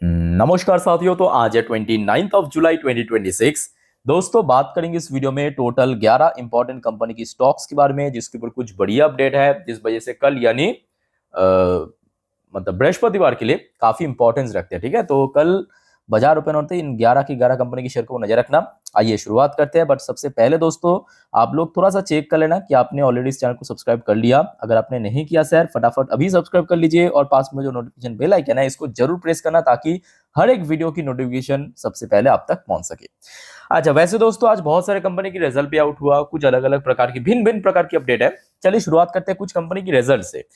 नमस्कार साथियों। तो आज है 29 जुलाई 2026। दोस्तों बात करेंगे इस वीडियो में टोटल 11 इंपॉर्टेंट कंपनी की स्टॉक्स के बारे में, जिसके ऊपर कुछ बढ़िया अपडेट है, जिस वजह से कल यानी मतलब बृहस्पतिवार के लिए काफी इंपॉर्टेंस रखते हैं। ठीक है, तो कल बाजार ओपन होते ही इन 11 की 11 कंपनी की शेयर को नजर रखना। आइए शुरुआत करते हैं, बट सबसे पहले दोस्तों आप लोग थोड़ा सा चेक कर लेना कि आपने ऑलरेडी इस चैनल को सब्सक्राइब कर लिया। अगर आपने नहीं किया सर, फटाफट अभी सब्सक्राइब कर लीजिए और पास में जो नोटिफिकेशन बेल आइकन है इसको जरूर प्रेस करना, ताकि हर एक वीडियो की नोटिफिकेशन सबसे पहले आप तक पहुंच सके। अच्छा, वैसे दोस्तों आज बहुत सारे कंपनी की रिजल्ट भी आउट हुआ, कुछ अलग अलग प्रकार की भिन्न भिन्न प्रकार की अपडेट है। चलिए शुरुआत करते हैं कुछ कंपनी की रिजल्ट से।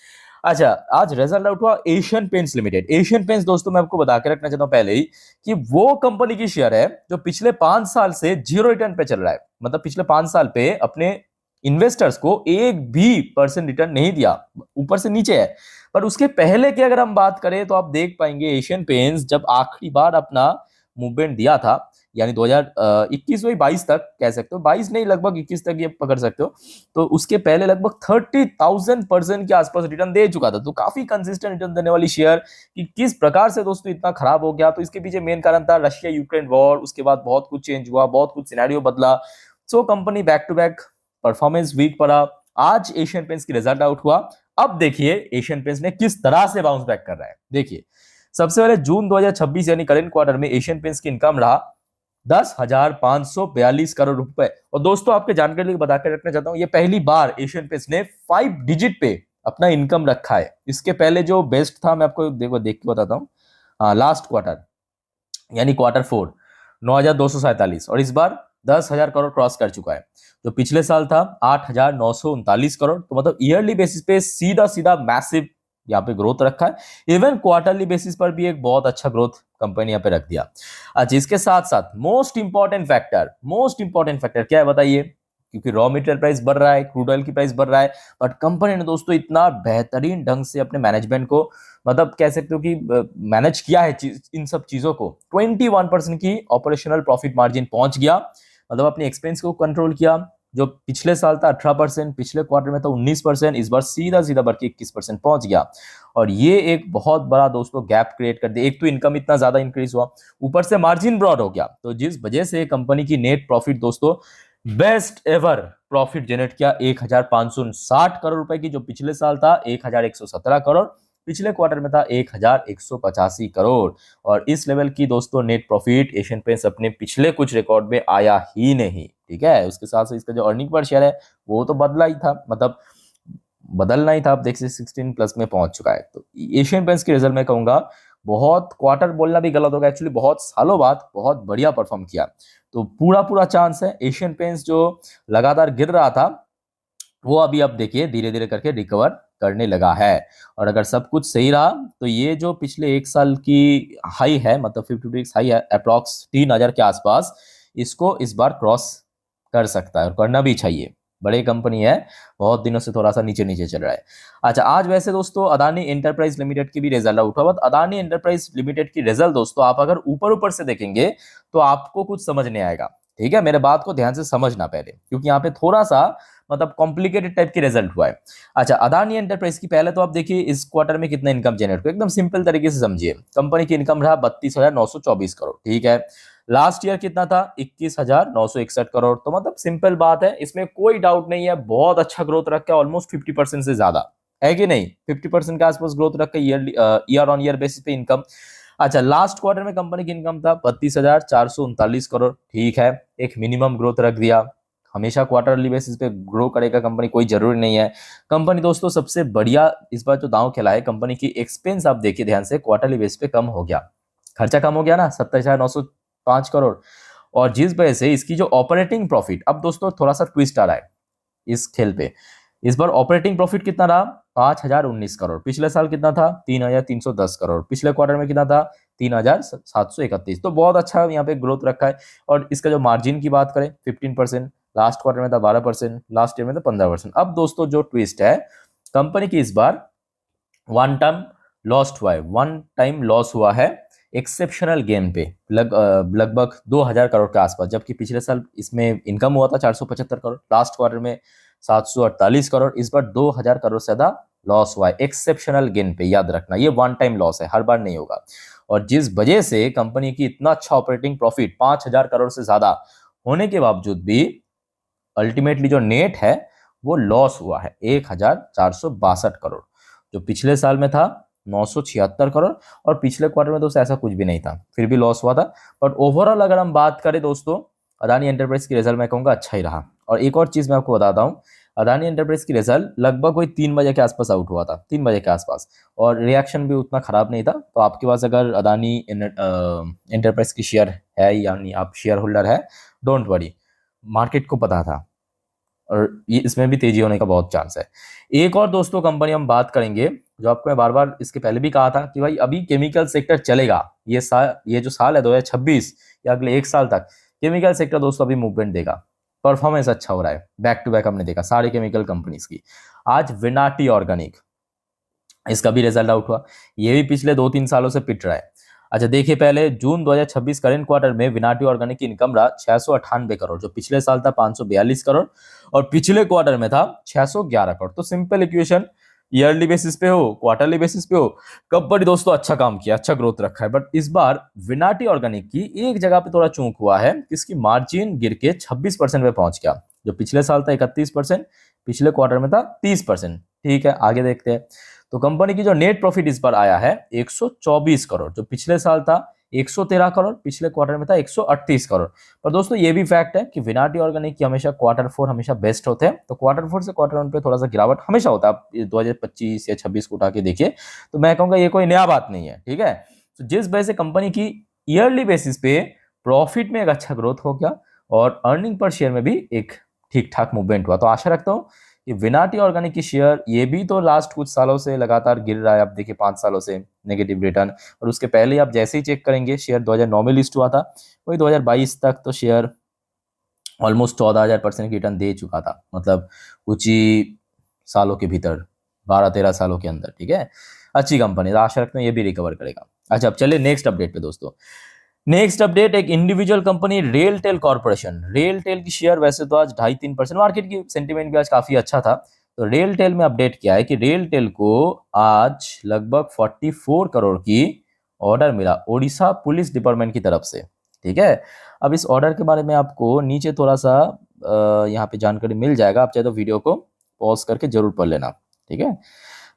अच्छा, आज रिजल्ट आउट हुआ Asian paints limited. Asian paints दोस्तों मैं आपको बता के रखना चाहता हूं पहले ही कि वो कंपनी की शेयर है जो पिछले 5 साल से जीरो रिटर्न पे चल रहा है। मतलब पिछले 5 साल पे अपने इन्वेस्टर्स को एक भी परसेंट रिटर्न नहीं दिया, ऊपर से नीचे है। पर उसके पहले की अगर हम बात करें तो आप देख पाएंगे एशियन पेंट्स जब आखिरी बार अपना मूवमेंट दिया था, यानी 2021 वही 22 तक कह सकते हो, 22 नहीं लगभग 21 तक ये पकड़ सकते हो। तो उसके पहले लगभग 30,000% के आसपास रिटर्न दे चुका था। तो काफी कंसिस्टेंट रिटर्न देने वाली शेयर कि किस प्रकार से दोस्तों इतना खराब हो गया, तो इसके पीछे मेन कारण था रशिया यूक्रेन वॉर। उसके बाद बहुत कुछ चेंज हुआ, बहुत कुछ सिनेरियो बदला। So company back to back performance weak पड़ा। आज एशियन पेंट्स की रिजल्ट आउट हुआ। अब देखिए एशियन पेंट्स ने किस तरह से बाउंस बैक कर रहा है। देखिए सबसे पहले जून 2026 यानी करंट क्वार्टर में एशियन पेंट्स की इनकम रहा 10,542 करोड़ रुपए। और दोस्तों आपके जानकारी के लिए बता के रखना चाहता हूं, ये पहली बार एशियन पेंट्स ने 5 डिजिट पे अपना इनकम रखा है। इसके पहले जो बेस्ट था मैं आपको देख के बताता हूँ। लास्ट क्वार्टर यानी क्वार्टर 4 9,247, और इस बार 10,000 करोड़ क्रॉस कर चुका है। जो पिछले साल था 8,939 करोड़। तो मतलब ईयरली बेसिस पे सीधा सीधा मैसिव यहाँ पे ग्रोथ रखा है। इवन क्वार्टरली बेसिस पर भी एक बहुत अच्छा ग्रोथ कंपनी यहाँ पे रख दिया। अच्छा, इसके साथ साथ मोस्ट इंपॉर्टेंट फैक्टर क्या है बताइए? क्योंकि रॉ मटेरियल प्राइस बढ़ रहा है, क्रूड ऑयल की प्राइस बढ़ रहा है, बट कंपनी ने दोस्तों इतना बेहतरीन ढंग से अपने मैनेजमेंट को, मतलब कह सकते हो कि मैनेज किया है इन सब चीजों को। 21% की ऑपरेशनल प्रॉफिट मार्जिन पहुंच गया। मतलब अपने एक्सपेंस को कंट्रोल किया। जो पिछले साल था 18%, पिछले क्वार्टर में था 19%, इस बार सीधा सीधा बढ़ के 21% पहुंच गया। और ये एक बहुत बड़ा दोस्तों गैप क्रिएट कर दिया। एक तो इनकम इतना ज्यादा इंक्रीज हुआ, ऊपर से मार्जिन ब्रॉड हो गया, तो जिस वजह से कंपनी की नेट प्रॉफिट दोस्तों बेस्ट एवर प्रॉफिट जनरेट किया 1,560 करोड़ रुपए की। जो पिछले साल था 1,117 करोड़, पिछले क्वार्टर में था 1,185 करोड़। और इस लेवल की दोस्तों नेट प्रॉफिट एशियन पेंट्स अपने पिछले कुछ रिकॉर्ड में आया ही नहीं। ठीक है, उसके साथ साथ इसका जो अर्निंग पर शेयर है वो तो बदला ही था, मतलब बदलना ही था। आप देखिए 16 प्लस में पहुंच चुका है। तो एशियन पेंट्स की रिजल्ट में कहूंगा बहुत, क्वार्टर बोलना भी गलत होगा एक्चुअली, बहुत सालों बाद बहुत बढ़िया परफॉर्म किया। तो पूरा पूरा चांस है एशियन पेंट्स जो लगातार गिर रहा था वो अभी आप देखिए धीरे धीरे करके रिकवर करने लगा है। और अगर सब कुछ सही रहा तो ये जो पिछले एक साल की हाई है, मतलब 52 हाई है अप्रॉक्स 3,000 के आसपास, इसको इस बार क्रॉस कर सकता है और करना भी चाहिए। बड़ी कंपनी है, बहुत दिनों से थोड़ा सा नीचे नीचे चल रहा है। अच्छा, आज वैसे दोस्तों अदानी एंटरप्राइज लिमिटेड की भी रिजल्ट आउट हुआ। अदानी एंटरप्राइज लिमिटेड की रिजल्ट दोस्तों आप अगर ऊपर ऊपर से देखेंगे तो आपको कुछ समझ नहीं आएगा। ठीक है, मेरे बात को ध्यान से समझना पहले, क्योंकि यहाँ पे थोड़ा सा मतलब कॉम्प्लिकेटेड टाइप की रिजल्ट हुआ है। अच्छा, अदानी एंटरप्राइज की पहले तो आप देखिए इस क्वार्टर में कितना इनकम जनरेट हुआ, एकदम सिंपल तरीके से समझिए। कंपनी की इनकम रहा 32,924 करोड़। ठीक है, लास्ट ईयर कितना था? 21,961 करोड़। तो मतलब सिंपल बात है, इसमें कोई डाउट नहीं है, बहुत अच्छा ग्रोथ रखा है, ऑलमोस्ट 50% से ज्यादा है कि नहीं? 50% के आसपास ग्रोथ रखा है ईयर ऑन ईयर बेसिस पे इनकम। अच्छा, लास्ट क्वार्टर में कंपनी की इनकम था 32,439 करोड़। ठीक है, एक मिनिमम ग्रोथ रख दिया। हमेशा क्वार्टरली बेसिस पे ग्रो करेगा कंपनी, कोई जरूरी नहीं है। कंपनी दोस्तों सबसे बढ़िया इस बार जो दांव खेला है, कंपनी की एक्सपेंस आप देखिए ध्यान से, क्वार्टरली बेसिस पे कम हो गया, खर्चा कम हो गया ना, 27,905 करोड़। और जिस वजह से इसकी जो ऑपरेटिंग प्रॉफिट, अब दोस्तों थोड़ा सा ट्विस्ट आ रहा है इस खेल पे। इस बार ऑपरेटिंग प्रॉफिट कितना रहा? 5,019 करोड़। पिछले साल कितना था? 3,310 करोड़। पिछले क्वार्टर में कितना था? 3,731। तो बहुत अच्छा यहाँ पे ग्रोथ रखा है। और इसका जो मार्जिन की बात करें 15%, लास्ट क्वार्टर में था 12%, लास्ट ईयर में था 15%। अब दोस्तों जो ट्विस्ट है, कंपनी की इस बार वन टाइम लॉस हुआ है एक्सेप्शनल गेन पे लगभग 2,000 करोड़ के आसपास, जबकि पिछले साल इसमें इनकम हुआ था 475 करोड़, लास्ट क्वार्टर में 748 करोड़, इस बार 2,000 करोड़ से ज्यादा लॉस हुआ है एक्सेप्शनल गेन पे, याद रखना ये वन टाइम लॉस है, हर बार नहीं होगा। और जिस वजह से कंपनी की इतना अच्छा ऑपरेटिंग प्रॉफिट 5,000 करोड़ से ज्यादा होने के बावजूद भी अल्टीमेटली जो नेट है वो लॉस हुआ है 1,462 करोड़, जो पिछले साल में था 976 करोड़, और पिछले क्वार्टर में दोस्तों ऐसा कुछ भी नहीं था, फिर भी लॉस हुआ था। बट ओवरऑल अगर हम बात करें दोस्तों, अदानी एंटरप्राइज की रिजल्ट मैं कहूँगा अच्छा ही रहा। और एक और चीज मैं आपको बताता हूँ, अदानी एंटरप्राइज की रिजल्ट लगभग कोई 3 बजे के आसपास आउट हुआ था, 3 बजे के आसपास, और रिएक्शन भी उतना खराब नहीं था। तो आपके पास अगर अदानी एंटरप्राइज की शेयर है, यानी आप शेयर होल्डर है, डोंट वरी, मार्केट को पता था और ये इसमें भी तेजी होने का बहुत चांस है। एक और दोस्तों कंपनी हम बात करेंगे, जो आपको मैं बार बार इसके पहले भी कहा था कि भाई अभी केमिकल सेक्टर चलेगा, ये जो साल है 2026 या अगले एक साल तक केमिकल सेक्टर दोस्तों अभी मूवमेंट देगा, परफॉर्मेंस अच्छा हो रहा है, बैक टू बैक हमने देखा सारे केमिकल कंपनीज की। आज विनाटी ऑर्गेनिक, इसका भी रिजल्ट आउट हुआ, ये भी पिछले 2-3 सालों से पिट रहा है। अच्छा देखिए, पहले जून 2026 करेंट क्वार्टर में विनाटी ऑर्गेनिक की इनकम रहा 698 करोड़, जो पिछले साल था 542 करोड़, और पिछले क्वार्टर में था 611 करोड़। तो सिंपल इक्वेशन, ईयरली बेसिस पे हो, क्वार्टरली बेसिस पे हो, कंपनी दोस्तों अच्छा काम किया, अच्छा ग्रोथ रखा है। बट इस बार विनाटी ऑर्गेनिक की एक जगह पे थोड़ा चूक हुआ है, इसकी मार्जिन गिर के 26% पे पहुंच गया, जो पिछले साल था 31%, पिछले क्वार्टर में था 30%। ठीक है, आगे देखते हैं। तो कंपनी की जो नेट प्रॉफिट इस बार आया है 124 करोड़, जो पिछले साल था 113 करोड़, पिछले क्वार्टर में था 138 करोड़। पर दोस्तों ये भी फैक्ट है कि विनाटी ऑर्गेनिक की हमेशा क्वार्टर 4 हमेशा बेस्ट होते हैं, तो क्वार्टर 4 से क्वार्टर 1 पे थोड़ा सा गिरावट हमेशा होता है। आप 2025 या 26 को उठा के देखिए, तो मैं कहूंगा ये कोई नया बात नहीं है। ठीक है, तो जिस वजह से कंपनी की ईयरली बेसिस पे प्रॉफिट में एक अच्छा ग्रोथ हो गया, और अर्निंग पर शेयर में भी एक ठीक ठाक मूवमेंट हुआ। तो आशा रखता हूँ कि विनाटी ऑर्गेनिक की शेयर, ये भी तो लास्ट कुछ सालों से लगातार गिर रहा है, आप देखिए 5 सालों से नेगेटिव रिटर्न, और उसके पहले आप जैसे ही चेक करेंगे, शेयर 2009 में लिस्ट हुआ था, वही 2022 तक तो शेयर ऑलमोस्ट 14,000% की रिटर्न दे चुका था, मतलब कुछ ही सालों के भीतर, 12-13 सालों के अंदर। ठीक है, अच्छी कंपनी, आशा रखते हैं ये भी रिकवर करेगा। अच्छा, अब चलिए नेक्स्ट अपडेट पे दोस्तों। नेक्स्ट अपडेट, एक individual company RailTel corporation. RailTel की शेयर वैसे तो आज 2.5-3%, मार्केट की सेंटीमेंट भी आज काफी अच्छा था। तो रेलटेल में अपडेट किया है कि रेलटेल को आज लगभग 44 करोड़ की ऑर्डर मिला ओडिशा पुलिस डिपार्टमेंट की तरफ से। ठीक है, अब इस ऑर्डर के बारे में आपको नीचे थोड़ा सा यहाँ पे जानकारी मिल जाएगा, आप चाहे तो वीडियो को पॉज करके जरूर पढ़ लेना। ठीक है,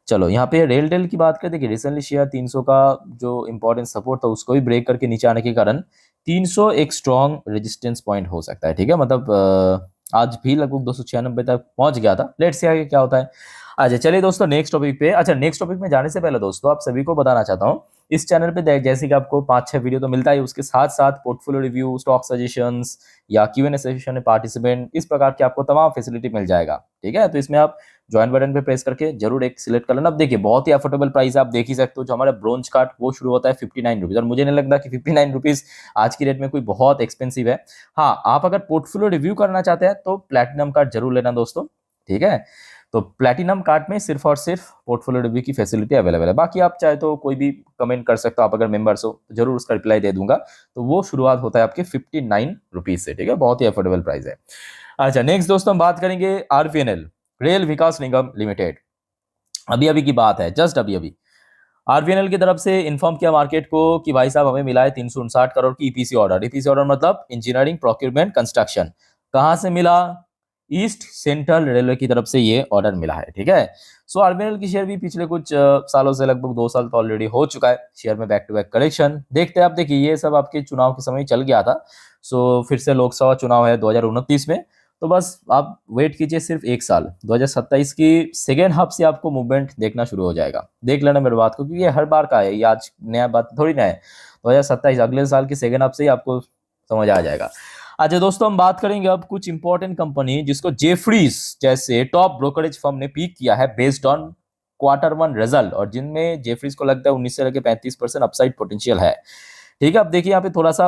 चलो यहाँ पे रेलटेल की बात करते हैं कि रिसेंटली शेयर 300 का जो इंपॉर्टेंट सपोर्ट था उसको भी ब्रेक करके नीचे आने के कारण 300 एक स्ट्रॉन्ग रेजिस्टेंस पॉइंट हो सकता है। ठीक है, मतलब आज भी लगभग 296 तक पहुंच गया था। लेट्स सी आगे क्या होता है। अच्छा चलिए दोस्तों नेक्स्ट टॉपिक पे। अच्छा, नेक्स्ट टॉपिक में जाने से पहले दोस्तों आप सभी को बताना चाहता हूँ, इस चैनल पे जैसे कि आपको 5-6 वीडियो तो मिलता है, उसके साथ साथ पोर्टफोलियो रिव्यू, स्टॉक सजेशंस या Q&A सेशन में पार्टिसिपेंट, इस प्रकार की आपको तमाम फैसिलिटी मिल जाएगा। ठीक है, तो इसमें आप ज्वाइन बटन पे प्रेस करके जरूर एक सिलेक्ट कर लेना। अब देखिए बहुत ही अफोर्डेबल प्राइस है, आप देख ही सकते हो, जो हमारा ब्रोंज कार्ड वो शुरू होता है 59 रुपीज, और मुझे नहीं लगता कि 59 रुपीज आज की रेट में कोई बहुत एक्सपेंसिव है। हाँ, आप अगर पोर्टफोलियो रिव्यू करना चाहते हैं तो प्लैटिनम कार्ड जरूर लेना दोस्तों। ठीक है, तो प्लैटिनम कार्ड में सिर्फ और सिर्फ पोर्टफोलियो रिव्यू की फैसिलिटी अवेलेबल है, बाकी आप चाहे तो कोई भी कमेंट कर सकते हो, आप अगर मेंबर्स हो तो जरूर उसका रिप्लाई दे दूंगा। तो वो शुरुआत होता है आपके 59 रुपीज से। ठीक है, बहुत ही अफोर्डेबल प्राइस है। अच्छा नेक्स्ट दोस्तों हम बात करेंगे RVNL, रेल विकास निगम लिमिटेड। अभी अभी की बात है, जस्ट अभी अभी RVNL की तरफ से इन्फॉर्म किया मार्केट को कि भाई साहब हमें मिला है 359 करोड़ की EPC ऑर्डर। EPC ऑर्डर मतलब इंजीनियरिंग प्रोक्योरमेंट कंस्ट्रक्शन। कहां से मिला? ईस्ट सेंट्रल रेलवे की तरफ से ये ऑर्डर मिला है। ठीक है, सो RVNL की शेयर भी पिछले कुछ सालों से, लगभग 2 साल तो ऑलरेडी हो चुका है, शेयर में बैक टू बैक करेक्शन देखते हैं। आप देखिए ये सब आपके चुनाव के समय चल गया था, सो फिर से लोकसभा चुनाव है 2029 में, तो बस आप वेट कीजिए सिर्फ 1 साल, 2027 की सेकेंड हाफ से आपको मूवमेंट देखना शुरू हो जाएगा। देख लेना मेरी बात को, क्योंकि ये हर बार का है, ये आज नया बात थोड़ी ना है। 2027 अगले साल की सेकेंड हाफ से ही आपको समझ आ जाएगा। अच्छा दोस्तों हम बात करेंगे अब कुछ इंपॉर्टेंट कंपनी जिसको जेफरीज जैसे टॉप ब्रोकरेज फर्म ने पीक किया है बेस्ड ऑन Q1 रिजल्ट, और जिनमें जेफरीज को लगता है 19 से लेकर 35% अपसाइड पोटेंशियल है। ठीक है, अब देखिए यहाँ पे थोड़ा सा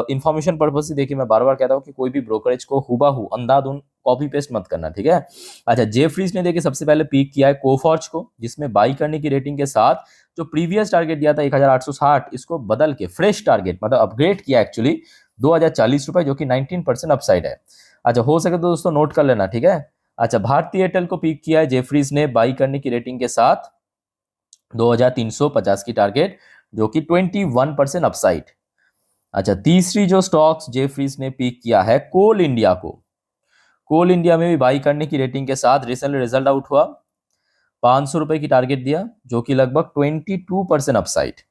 इंफॉर्मेशन पर्पज से देखिए, मैं बार बार कहता हूँ कि कोई भी ब्रोकरेज को हुबाहू अंधाधुन कॉपी पेस्ट मत करना। ठीक है, अच्छा जेफरीज ने देखिए सबसे पहले पीक किया है कोफॉर्ज को, जिसमें बाई करने की रेटिंग के साथ जो प्रीवियस टारगेट दिया था 1860, इसको बदल के फ्रेश टारगेट मतलब अपग्रेड किया एक्चुअली 2040 रुपए, जो कि 19% अपसाइड है। अच्छा हो सके तो दोस्तों नोट कर लेना। ठीक है, अच्छा, भारती एयरटेल को पीक किया है जेफरीज ने बाई करने की रेटिंग के साथ 2350 की टारगेट, जो कि 21% अपसाइड। अच्छा, तीसरी जो स्टॉक्स जेफरीज ने पीक किया है कोल इंडिया को। कोल इंडिया में भी बाई करने की रेटिंग के साथ रिसेंटली रिजल्ट आउट हुआ, 500 रुपए की टारगेट दिया, जो कि लगभग 22% अपसाइड।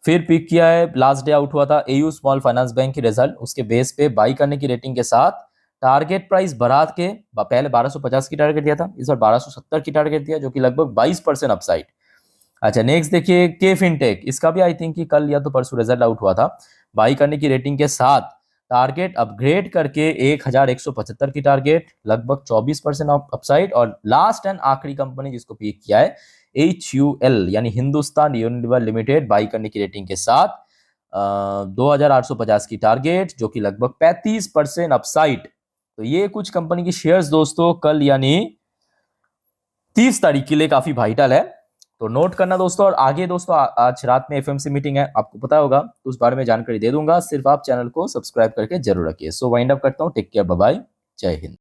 फिर पिक किया है, लास्ट डे आउट हुआ था एयू स्मॉल फाइनेंस बैंक की रिजल्ट, उसके बेस पे बाई करने की रेटिंग के साथ टारगेट प्राइस बढ़ा के पहले 1250 की टारगेट दिया था, इस बार 1270 की टारगेट दिया, जो कि लगभग 22% अपसाइड। अच्छा, नेक्स्ट देखिए के फिनटेक, इसका भी आई थिंक कि कल या तो परसों रिजल्ट आउट हुआ था, बाई करने की रेटिंग के साथ टारगेट अपग्रेड करके 1175 की टारगेट, लगभग 24% अपसाइड। और लास्ट एंड आखिरी कंपनी जिसको पिक किया है HUL यानी हिंदुस्तान यूनिलीवर लिमिटेड, बाई करने की रेटिंग के साथ 2850 की टारगेट, जो कि लगभग 35% अपसाइड। तो ये कुछ कंपनी की शेयर्स दोस्तों कल यानी 30 तारीख के लिए काफी वाइटल है, तो नोट करना दोस्तों। और आगे दोस्तों आज रात में FMC मीटिंग है, आपको पता होगा, तो उस बारे में जानकारी दे दूंगा, सिर्फ आप चैनल को सब्सक्राइब करके जरूर रखिए। सो वाइंड अप करता हूँ, टेक केयर, बाय बाय, जय हिंद।